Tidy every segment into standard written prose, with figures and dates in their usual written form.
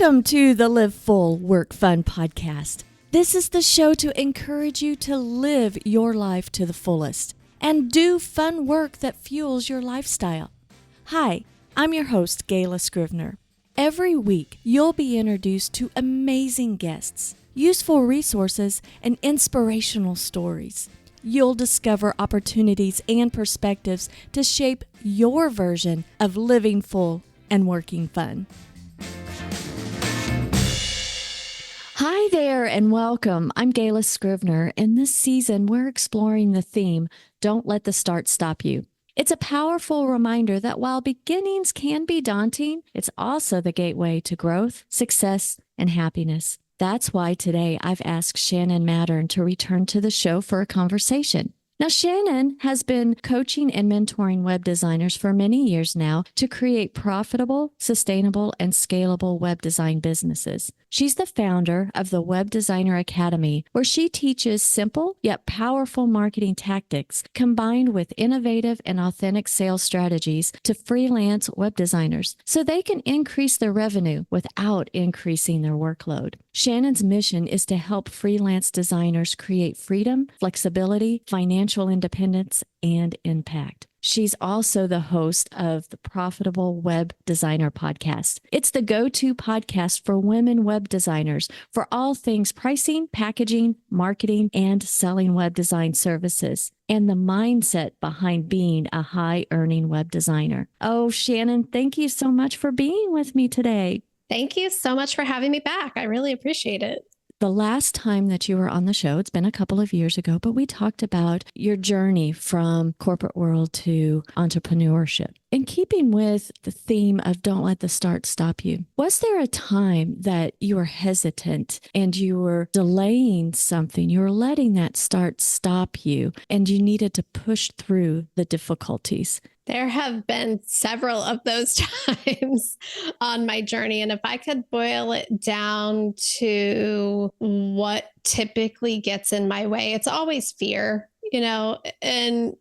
Welcome to the Live Full, Work Fun podcast. This is the show to encourage you to live your life to the fullest and do fun work that fuels your lifestyle. Hi, I'm your host, Gayla Scrivener. Every week, you'll be introduced to amazing guests, useful resources, and inspirational stories. You'll discover opportunities and perspectives to shape your version of living full and working fun. Hi there and welcome. I'm Gayla Scrivener, and this season we're exploring the theme, Don't Let the Start Stop You. It's a powerful reminder that while beginnings can be daunting, it's also the gateway to growth, success, and happiness. That's why today I've asked Shannon Mattern to return to the show for a conversation. Now, Shannon has been coaching and mentoring web designers for many years now to create profitable, sustainable, and scalable web design businesses. She's the founder of the Web Designer Academy, where she teaches simple yet powerful marketing tactics combined with innovative and authentic sales strategies to freelance web designers so they can increase their revenue without increasing their workload. Shannon's mission is to help freelance designers create freedom, flexibility, financial independence, and impact. She's also the host of the Profitable Web Designer podcast. It's the go-to podcast for women web designers for all things pricing, packaging, marketing, and selling web design services, and the mindset behind being a high-earning web designer. Oh, Shannon, thank you so much for being with me today. Thank you so much for having me back. I really appreciate it. The last time that you were on the show, it's been a couple of years ago, but we talked about your journey from corporate world to entrepreneurship. In keeping with the theme of don't let the start stop you, was there a time that you were hesitant and you were delaying something, you were letting that start stop you, and you needed to push through the difficulties? There have been several of those times on my journey. And if I could boil it down to what typically gets in my way, it's always fear, and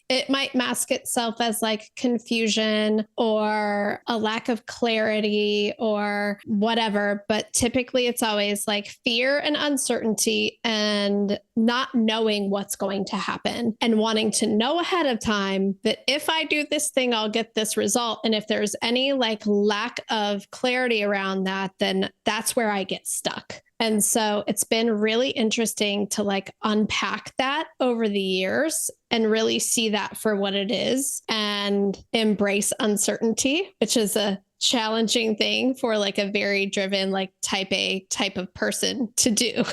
it might mask itself as like confusion or a lack of clarity or whatever. But typically it's always like fear and uncertainty and not knowing what's going to happen and wanting to know ahead of time that if I do this thing, I'll get this result. And if there's any like lack of clarity around that, then that's where I get stuck. And so it's been really interesting to like unpack that over the years and really see that for what it is and embrace uncertainty, which is a challenging thing for like a very driven, like type A type of person to do.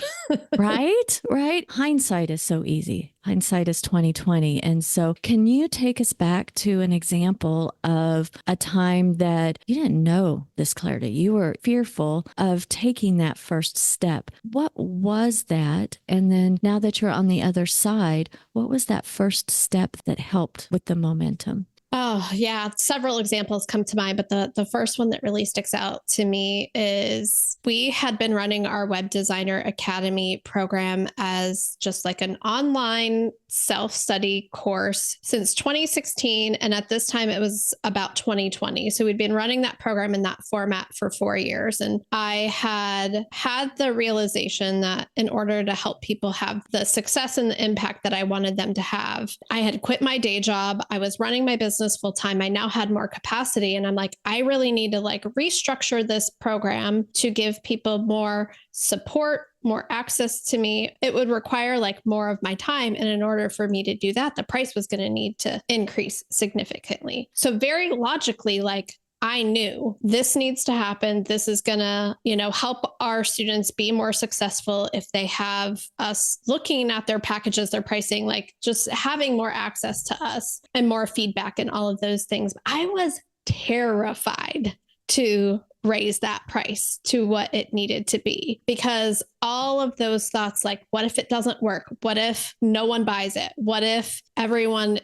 Right. Hindsight is so easy. Hindsight is 2020. And so can you take us back to an example of a time that you didn't know this clarity? You were fearful of taking that first step. What was that? And then now that you're on the other side, what was that first step that helped with the momentum? Oh, yeah. Several examples come to mind, but the first one that really sticks out to me is we had been running our Web Designer Academy program as just like an online self-study course since 2016. And at this time, it was about 2020. So we'd been running that program in that format for 4 years. And I had the realization that in order to help people have the success and the impact that I wanted them to have, I had quit my day job. I was running my business full time. I now had more capacity. And I'm like, I really need to like restructure this program to give people more support, more access to me. It would require like more of my time. And in order for me to do that, the price was going to need to increase significantly. So very logically, like I knew this needs to happen. This is going to, help our students be more successful if they have us looking at their packages, their pricing, like just having more access to us and more feedback and all of those things. I was terrified to raise that price to what it needed to be because all of those thoughts, like, what if it doesn't work? What if no one buys it? What if everyone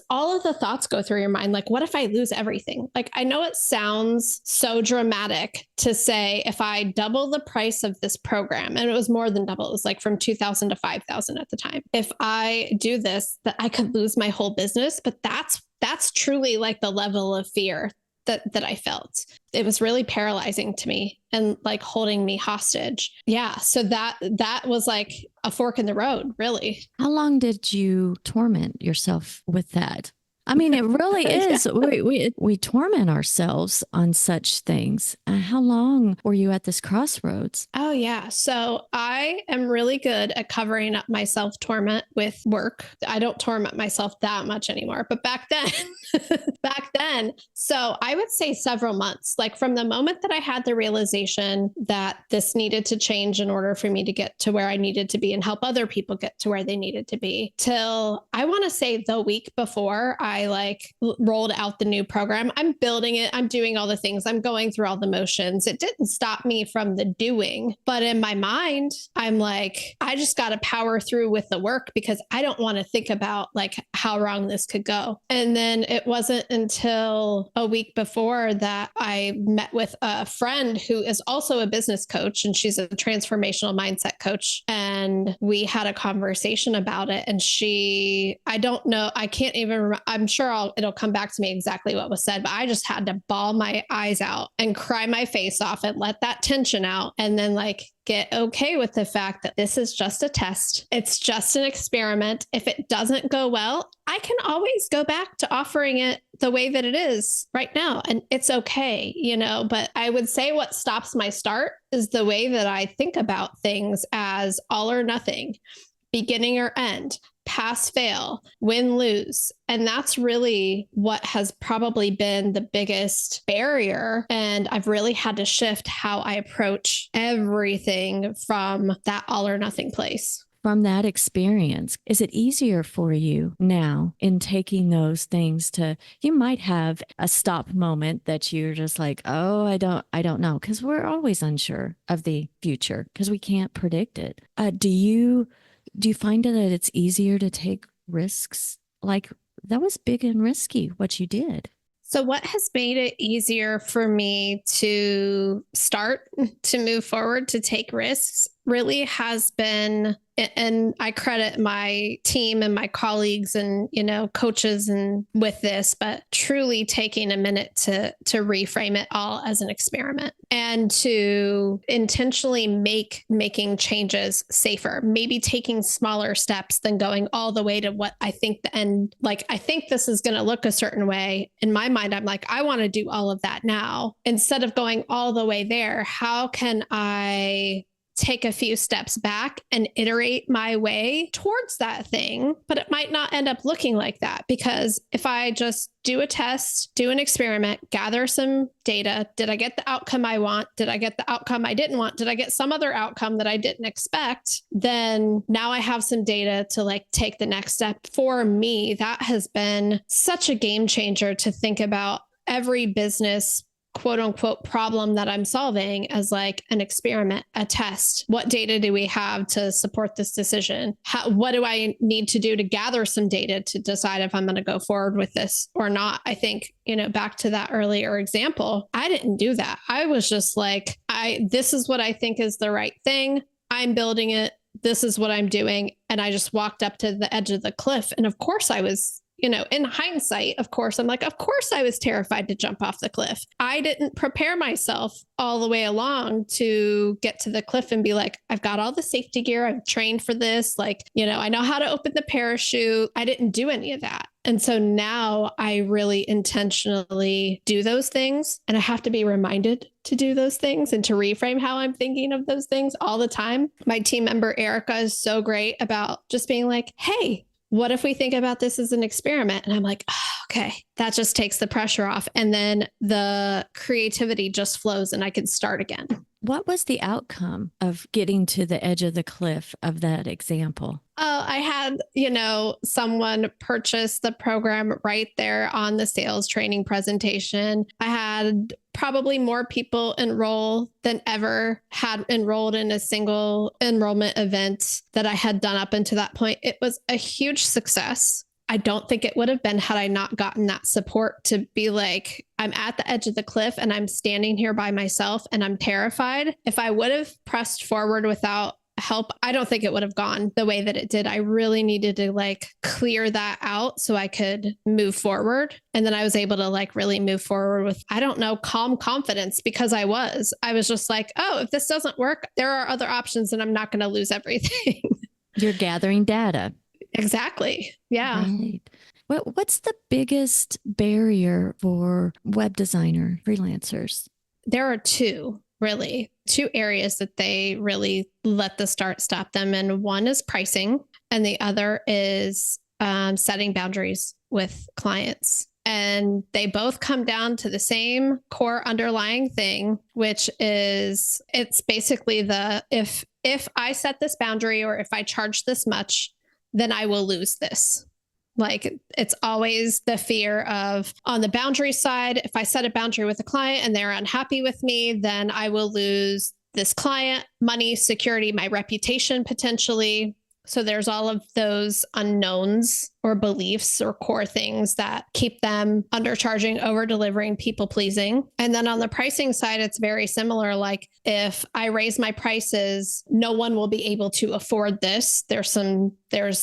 all of the thoughts go through your mind. Like, what if I lose everything? Like, I know it sounds so dramatic to say, if I double the price of this program, and it was more than double, it was like from 2,000 to 5,000 at the time. If I do this, that I could lose my whole business. But that's truly like the level of fear that I felt. It was really paralyzing to me and like holding me hostage. Yeah. So that was like a fork in the road, really. How long did you torment yourself with that? I mean, it really Yeah. is. We torment ourselves on such things. How long were you at this crossroads? Oh, yeah. So I am really good at covering up my self torment with work. I don't torment myself that much anymore, but back then, back then, so I would say several months, like from the moment that I had the realization that this needed to change in order for me to get to where I needed to be and help other people get to where they needed to be, till I want to say the week before I like rolled out the new program. I'm building it. I'm doing all the things. I'm going through all the motions. It didn't stop me from the doing, but in my mind, I'm like, I just got to power through with the work because I don't want to think about like how wrong this could go. And then it wasn't until a week before that I met with a friend who is also a business coach, and she's a transformational mindset coach. And we had a conversation about it. And I don't know, I can't even remember. I'm sure it'll come back to me exactly what was said, but I just had to bawl my eyes out and cry my face off and let that tension out. And then like get okay with the fact that this is just a test. It's just an experiment. If it doesn't go well, I can always go back to offering it the way that it is right now. And it's okay, but I would say what stops my start is the way that I think about things as all or nothing, beginning or end, pass, fail, win, lose. And that's really what has probably been the biggest barrier. And I've really had to shift how I approach everything from that all or nothing place. From that experience, is it easier for you now in taking those things you might have a stop moment that you're just like, oh, I don't know. Because we're always unsure of the future because we can't predict it. Do you find that it's easier to take risks? Like that was big and risky what you did. So what has made it easier for me to start to move forward, to take risks really has been, and I credit my team and my colleagues and, coaches and with this, but truly taking a minute to reframe it all as an experiment and to intentionally making changes safer, maybe taking smaller steps than going all the way to what I think the end, like, I think this is going to look a certain way. In my mind, I'm like, I want to do all of that now. Instead of going all the way there, how can I take a few steps back and iterate my way towards that thing? But it might not end up looking like that, because if I just do a test, do an experiment, gather some data, did I get the outcome I want? Did I get the outcome I didn't want? Did I get some other outcome that I didn't expect? Then now I have some data to like take the next step. For me, that has been such a game changer, to think about every business quote unquote problem that I'm solving as like an experiment, a test. What data do we have to support this decision? What do I need to do to gather some data to decide if I'm going to go forward with this or not? I think, back to that earlier example, I didn't do that. I was just like, this is what I think is the right thing. I'm building it. This is what I'm doing. And I just walked up to the edge of the cliff. And of course I was, in hindsight, of course, I'm like, of course I was terrified to jump off the cliff. I didn't prepare myself all the way along to get to the cliff and be like, I've got all the safety gear. I've trained for this. Like, I know how to open the parachute. I didn't do any of that. And so now I really intentionally do those things, and I have to be reminded to do those things and to reframe how I'm thinking of those things all the time. My team member, Erica, is so great about just being like, hey, what if we think about this as an experiment? And I'm like, oh, okay, that just takes the pressure off. And then the creativity just flows and I can start again. What was the outcome of getting to the edge of the cliff of that example? I had, someone purchase the program right there on the sales training presentation. I had probably more people enroll than ever had enrolled in a single enrollment event that I had done up until that point. It was a huge success. I don't think it would have been had I not gotten that support to be like, I'm at the edge of the cliff and I'm standing here by myself and I'm terrified. If I would have pressed forward without help. I don't think it would have gone the way that it did. I really needed to like clear that out so I could move forward. And then I was able to like really move forward with, I don't know, calm confidence because I was just like, oh, if this doesn't work, there are other options and I'm not going to lose everything. You're gathering data. Exactly. Yeah. Right. What's the biggest barrier for web designer freelancers? There are two areas that they really let the start stop them. And one is pricing, and the other is setting boundaries with clients. And they both come down to the same core underlying thing, which is it's basically if I set this boundary or if I charge this much, then I will lose this. Like it's always the fear of on the boundary side, if I set a boundary with a client and they're unhappy with me, then I will lose this client, money, security, my reputation potentially. So there's all of those unknowns or beliefs or core things that keep them undercharging, over delivering, people pleasing. And then on the pricing side, it's very similar. Like if I raise my prices, no one will be able to afford this. There's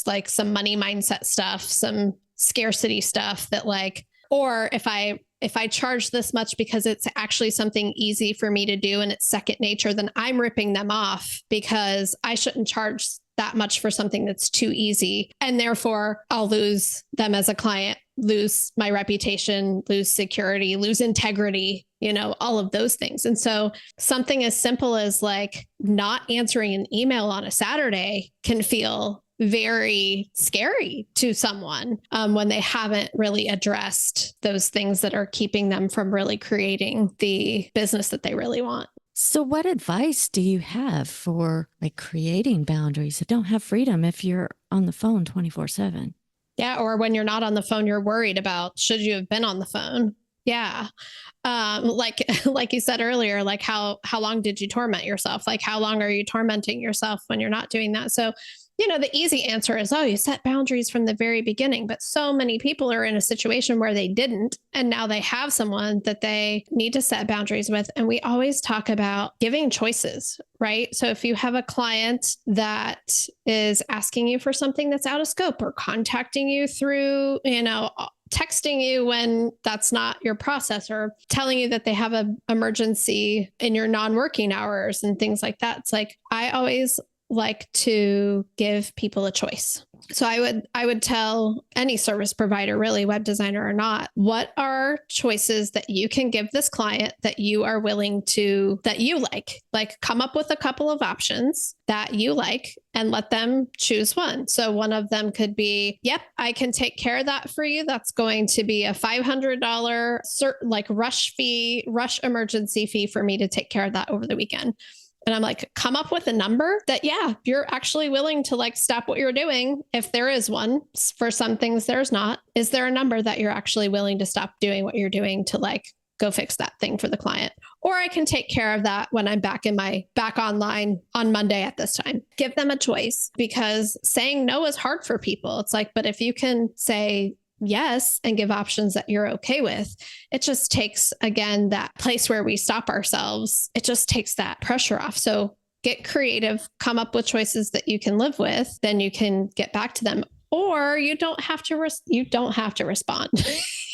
like some money mindset stuff, some scarcity stuff that like, or if I charge this much because it's actually something easy for me to do and it's second nature, then I'm ripping them off because I shouldn't charge that much for something that's too easy. And therefore I'll lose them as a client, lose my reputation, lose security, lose integrity, all of those things. And so something as simple as like not answering an email on a Saturday can feel very scary to someone when they haven't really addressed those things that are keeping them from really creating the business that they really want. So what advice do you have for like creating boundaries? Don't have freedom if you're on the phone 24/7. Yeah. Or when you're not on the phone, you're worried about, should you have been on the phone? Yeah. Like you said earlier, like how long did you torment yourself? Like how long are you tormenting yourself when you're not doing that? So, the easy answer is, oh, you set boundaries from the very beginning. But so many people are in a situation where they didn't. And now they have someone that they need to set boundaries with. And we always talk about giving choices, right? So if you have a client that is asking you for something that's out of scope or contacting you through, texting you when that's not your process or telling you that they have an emergency in your non-working hours and things like that. It's like, I always like to give people a choice. So I would tell any service provider, really web designer or not, what are choices that you can give this client that you are willing to, that you like come up with a couple of options that you like and let them choose one. So one of them could be, yep, I can take care of that for you. That's going to be a $500 like rush emergency fee for me to take care of that over the weekend. And I'm like, come up with a number that, yeah, you're actually willing to like stop what you're doing. If there is one, for some things, there's not. Is there a number that you're actually willing to stop doing what you're doing to like go fix that thing for the client? Or I can take care of that when I'm back online on Monday at this time. Give them a choice, because saying no is hard for people. It's like, but if you can say yes and give options that you're okay with, it just takes, again, that place where we stop ourselves. It just takes that pressure off. So get creative, come up with choices that you can live with, then you can get back to them. Or you don't have to respond.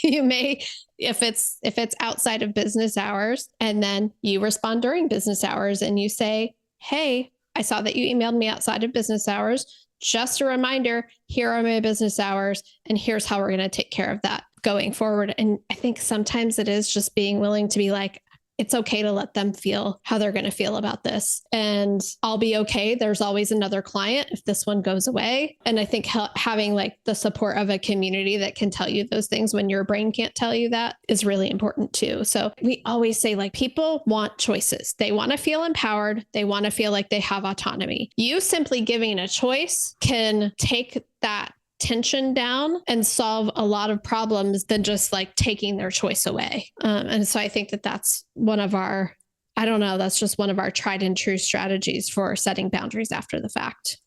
You may, if it's outside of business hours, and then you respond during business hours and you say, hey, I saw that you emailed me outside of business hours. Just a reminder, here are my business hours, and here's how we're going to take care of that going forward. And I think sometimes it is just being willing to be like, it's okay to let them feel how they're going to feel about this. And I'll be okay. There's always another client if this one goes away. And I think having like the support of a community that can tell you those things when your brain can't tell you that is really important too. So we always say like people want choices. They want to feel empowered. They want to feel like they have autonomy. You simply giving a choice can take that tension down and solve a lot of problems than just like taking their choice away. And so I think that that's one of our, that's just one of our tried and true strategies for setting boundaries after the fact.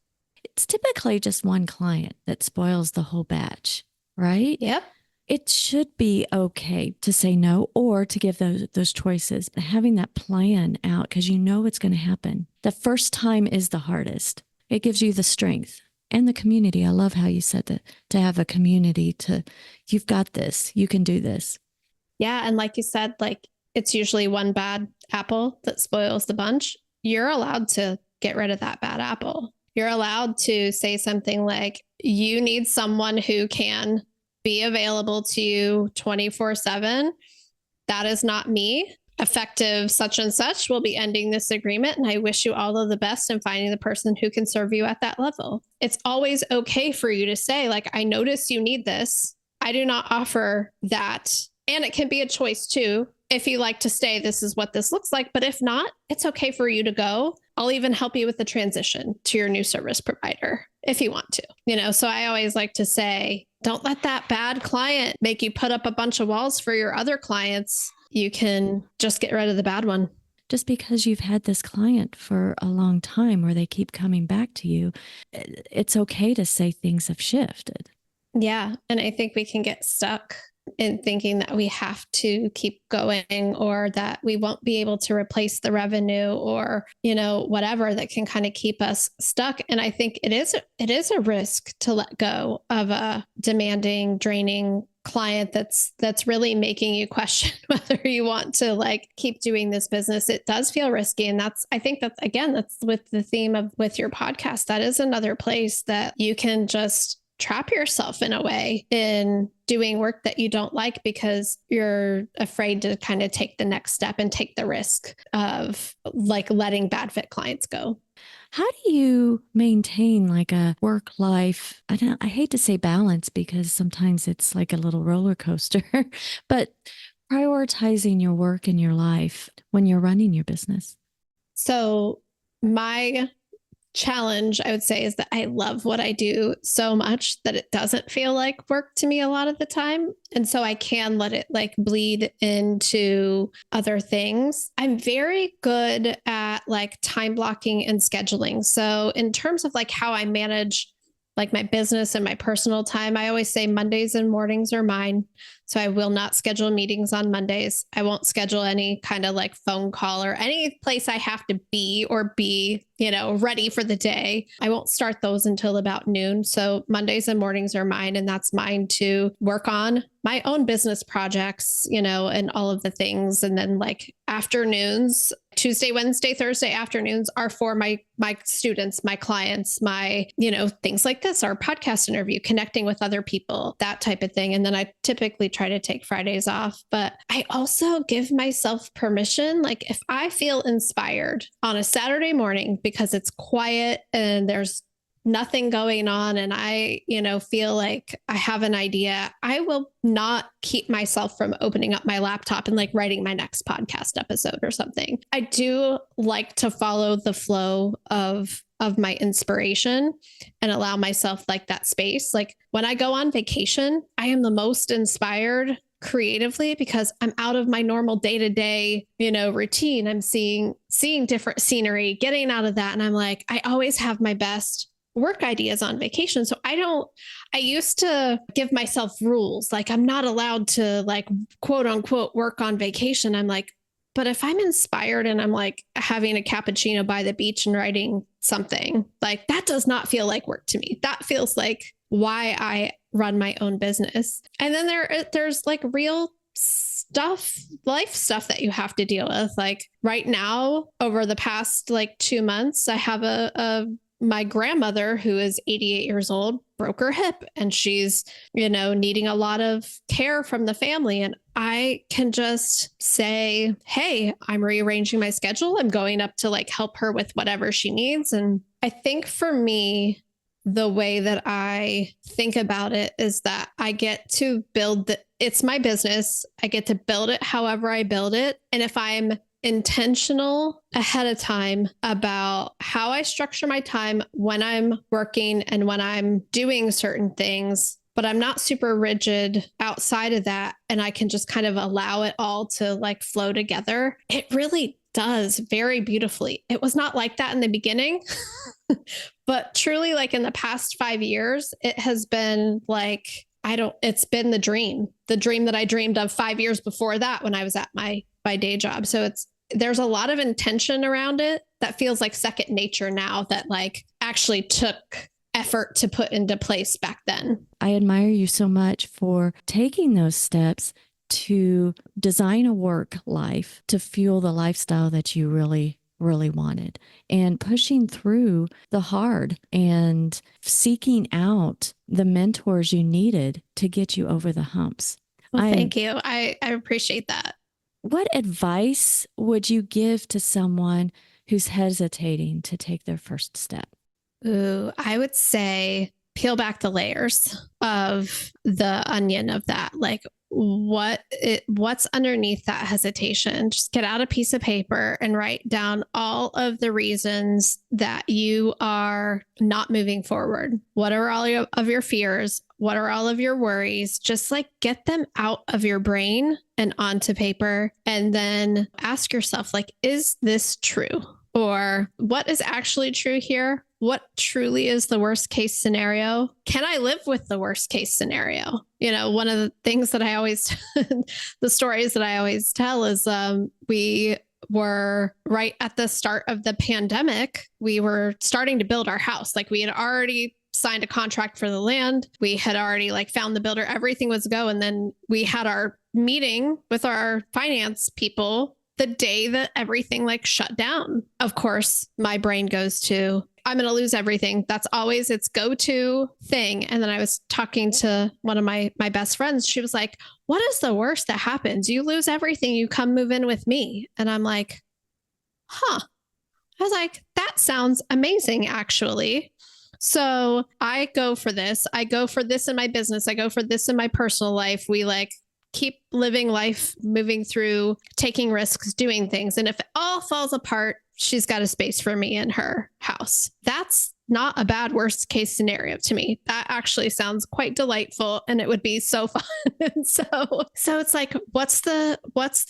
It's typically just one client that spoils the whole batch, right? Yep. It should be okay to say no or to give those choices, but having that plan out because you know it's going to happen. The first time is the hardest. It gives you the strength and the community. I love how you said that, to have a community you've got this, you can do this. Yeah. And like you said, like it's usually one bad apple that spoils the bunch. You're allowed to get rid of that bad apple. You're allowed to say something like, you need someone who can be available to you 24/7. That is not me. Effective such and such will be ending this agreement. And I wish you all of the best in finding the person who can serve you at that level. It's always okay for you to say, like, I notice you need this. I do not offer that. And it can be a choice too. If you like to stay, this is what this looks like. But if not, it's okay for you to go. I'll even help you with the transition to your new service provider if you want to. So I always like to say, don't let that bad client make you put up a bunch of walls for your other clients. You can just get rid of the bad one. Just because you've had this client for a long time where they keep coming back to you, it's okay to say things have shifted. Yeah. And I think we can get stuck in thinking that we have to keep going or that we won't be able to replace the revenue or, whatever that can kind of keep us stuck. And I think it is a risk to let go of a demanding, draining client that's really making you question whether you want to keep doing this business. It does feel risky. And I think that's with the theme of with your podcast. That is another place that you can just trap yourself in a way in doing work that you don't like because you're afraid to kind of take the next step and take the risk of letting bad fit clients go. How do you maintain a work life? I hate to say balance because sometimes it's like a little roller coaster, but prioritizing your work and your life when you're running your business. So my challenge, I would say, is that I love what I do so much that it doesn't feel like work to me a lot of the time. And so I can let it bleed into other things. I'm very good at time blocking and scheduling. So in terms of how I manage my business and my personal time, I always say Mondays and mornings are mine. So I will not schedule meetings on Mondays. I won't schedule any kind of phone call or any place I have to be ready for the day. I won't start those until about noon. So Mondays and mornings are mine, and that's mine to work on my own business projects, and all of the things. And then afternoons, Tuesday, Wednesday, Thursday afternoons are for my students, my clients, my, things like this, our podcast interview, connecting with other people, that type of thing. And then I typically try to take Fridays off, but I also give myself permission. If I feel inspired on a Saturday morning because it's quiet and there's nothing going on and I, feel like I have an idea, I will not keep myself from opening up my laptop and writing my next podcast episode or something. I do like to follow the flow of my inspiration and allow myself that space. When I go on vacation, I am the most inspired creatively because I'm out of my normal day-to-day, routine. I'm seeing different scenery, getting out of that. And I'm I always have my best work ideas on vacation. So I used to give myself rules. I'm not allowed to quote unquote work on vacation. I'm but if I'm inspired and I'm having a cappuccino by the beach and writing something, that does not feel like work to me. That feels like why I run my own business. And then there's real stuff, life stuff that you have to deal with. Right now, over the past 2 months, I have my grandmother, who is 88 years old, broke her hip and she's, needing a lot of care from the family. And I can just say, hey, I'm rearranging my schedule. I'm going up to help her with whatever she needs. And I think for me, the way that I think about it is that I get to it's my business. I get to build it however I build it. And if I'm intentional ahead of time about how I structure my time when I'm working and when I'm doing certain things, but I'm not super rigid outside of that, and I can just kind of allow it all to flow together, it really does very beautifully. It was not like that in the beginning, but truly in the past 5 years, it has been it's been the dream that I dreamed of 5 years before that when I was at my day job. So there's a lot of intention around it that feels like second nature now, that like actually took effort to put into place back then. I admire you so much for taking those steps to design a work life to fuel the lifestyle that you really, really wanted, and pushing through the hard and seeking out the mentors you needed to get you over the humps. Well, thank you. I appreciate that. What advice would you give to someone who's hesitating to take their first step? Ooh, I would say peel back the layers of the onion of that. Like what's underneath that hesitation? Just get out a piece of paper and write down all of the reasons that you are not moving forward. What are all of your fears? What are all of your worries? Just like get them out of your brain and onto paper, and then ask yourself, like, is this true? Or what is actually true here? What truly is the worst case scenario? Can I live with the worst case scenario? You know, one of the things that I always, the stories that I always tell is we were right at the start of the pandemic. We were starting to build our house. Like we had already signed a contract for the land. We had already like found the builder. Everything was go. And then we had our meeting with our finance people the day that everything like shut down. Of course, my brain goes to, I'm going to lose everything. That's always its go-to thing. And then I was talking to one of my best friends. She was like, what is the worst that happens? You lose everything. You come move in with me. And I'm like, huh. I was like, that sounds amazing, actually. So I go for this. I go for this in my business. I go for this in my personal life. We like keep living life, moving through, taking risks, doing things. And if it all falls apart, she's got a space for me in her house. That's not a bad worst case scenario to me. That actually sounds quite delightful, and it would be so fun. so it's like, what's the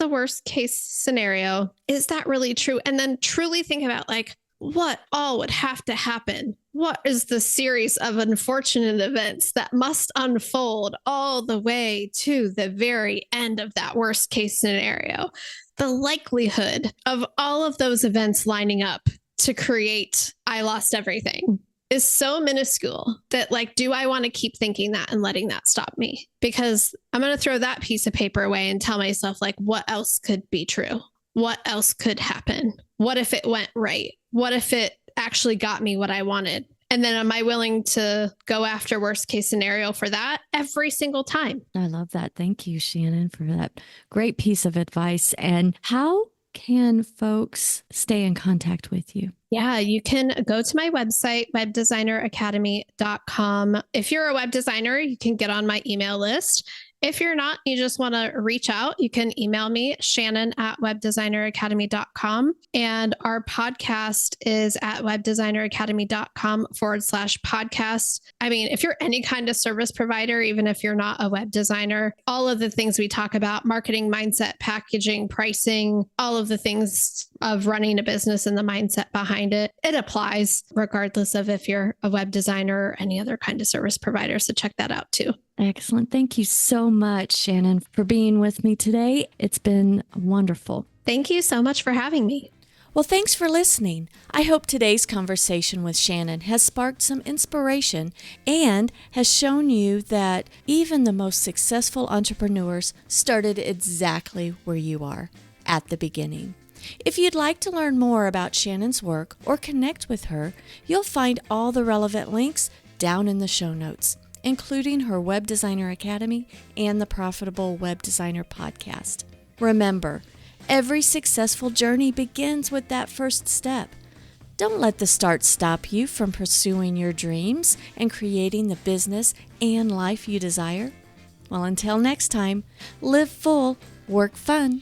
worst case scenario? Is that really true? And then truly think about like, what all would have to happen? What is the series of unfortunate events that must unfold all the way to the very end of that worst case scenario? The likelihood of all of those events lining up to create I lost everything is so minuscule that like, do I want to keep thinking that and letting that stop me? Because I'm going to throw that piece of paper away and tell myself like, what else could be true? What else could happen? What if it went right? What if it actually got me what I wanted? And then am I willing to go after worst case scenario for that every single time? I love that. Thank you, Shannon, for that great piece of advice. And how can folks stay in contact with you? Yeah, you can go to my website, webdesigneracademy.com. If you're a web designer, you can get on my email list. If you're not, you just want to reach out, you can email me, Shannon@webdesigneracademy.com. And our podcast is at webdesigneracademy.com/podcast. I mean, if you're any kind of service provider, even if you're not a web designer, all of the things we talk about, marketing, mindset, packaging, pricing, all of the things of running a business and the mindset behind it, it applies regardless of if you're a web designer or any other kind of service provider. So check that out too. Excellent. Thank you so much, Shannon, for being with me today. It's been wonderful. Thank you so much for having me. Well, thanks for listening. I hope today's conversation with Shannon has sparked some inspiration and has shown you that even the most successful entrepreneurs started exactly where you are, at the beginning. If you'd like to learn more about Shannon's work or connect with her, you'll find all the relevant links down in the show notes, including her Web Designer Academy and the Profitable Web Designer podcast. Remember, every successful journey begins with that first step. Don't let the start stop you from pursuing your dreams and creating the business and life you desire. Well, until next time, live full, work fun.